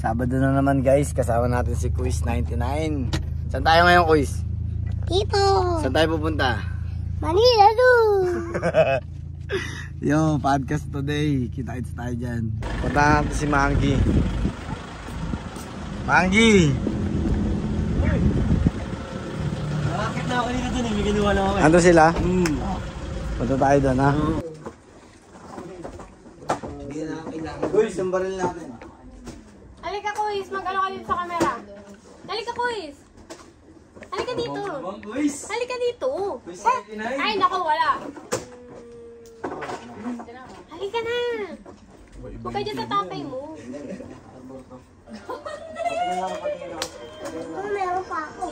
Sabado na naman guys, kasama natin si Quiz 99. Saan tayo ngayon, Quiz? Dito. Saan tayo pupunta? Manila do. Yo, podcast today. Kita-kits tayo dyan. Punta natin si Mangi. Mangi! Bakit na ako dito dun eh? May ginawa lang ako eh. Ando sila? Punta tayo doon ha. Uy, isang baril natin. Halika, Kuis. Mag-ano ka dito sa camera. Halika, Kuis. Halika dito. Halika dito. Ay, naku, wala. Halika na. Huwag ka dyan sa tatay mo. Meron pa ako.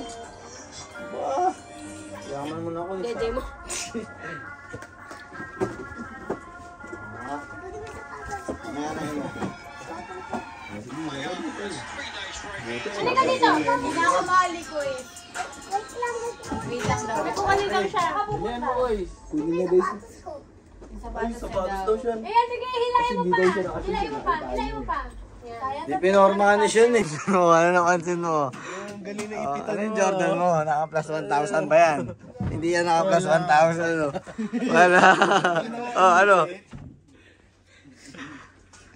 Yaman mo na ako. Dede mo. Halika dito. Hindi na ako mali, Kuis. Wait lang daw. Nagkukanin daw siya. Nakapupunta. Sapatos daw siya. Eh, sige, hilayin mo pa. Hilayin mo pa. Hilayin mo pa. Di pinorma ni siya eh. Ano napansin mo? Ano yung Jordan mo? Naka plus 1,000 ba yan? Hindi yan naka plus 1,000 no? Wala. Oh, ano?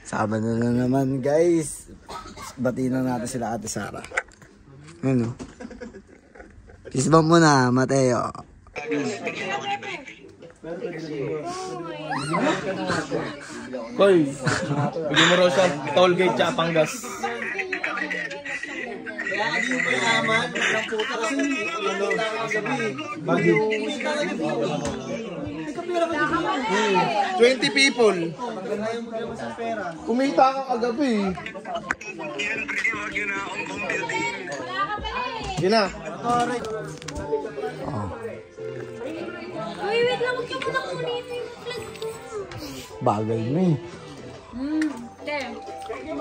Sabado na naman guys. Batiin na natin sila Ate Sara. Ano? Kisbang mo na, Mateo. Hoy, bigyan mo raw siya toll gate tsaka panggas. Kaya hindi mo yaman, ng puta kasi Bagyo. 20 people. Kumita ka kagabi. Gina. Uy, wait lang. Huwag ka muna kunin yung flag ko. bagay mo eh. There.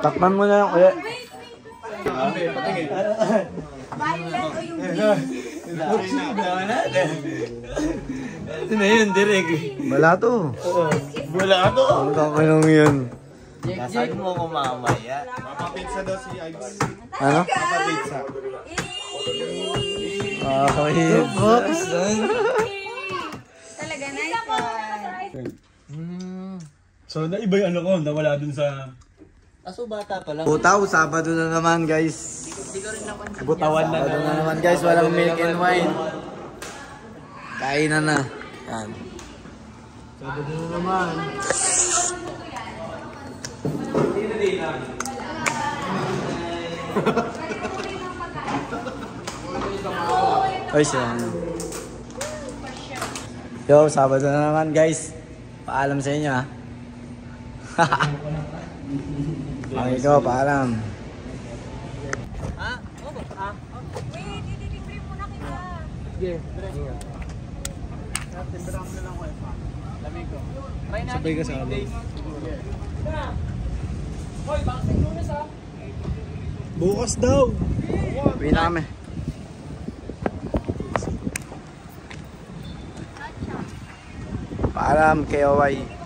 Takpan mo na lang kuya. Violet o yung Ito na yun, direk. Wala to. Wala ka to. Ang kakalong yun. Nasaan mo ko mamaya? Papapizza daw si Ives. Ano? Papapizza. Oh, hit. Talaga, nice one. So, naiba yung ano ko, nawala dun sa... Aso bata pa lang. Butaw, Sabado na naman guys. Butawan na Sabado na naman guys, walang milk and wine. Kainan na. Yan. Sabado na naman. Oy, siya. Yo, Sabado na naman guys. Paalam sa inyo ha. Okay ko, paalam. Wait, ititimbrin mo na kita. Sabay ka sa amin. Bukas daw. Uwi na kami. Paalam, KOY.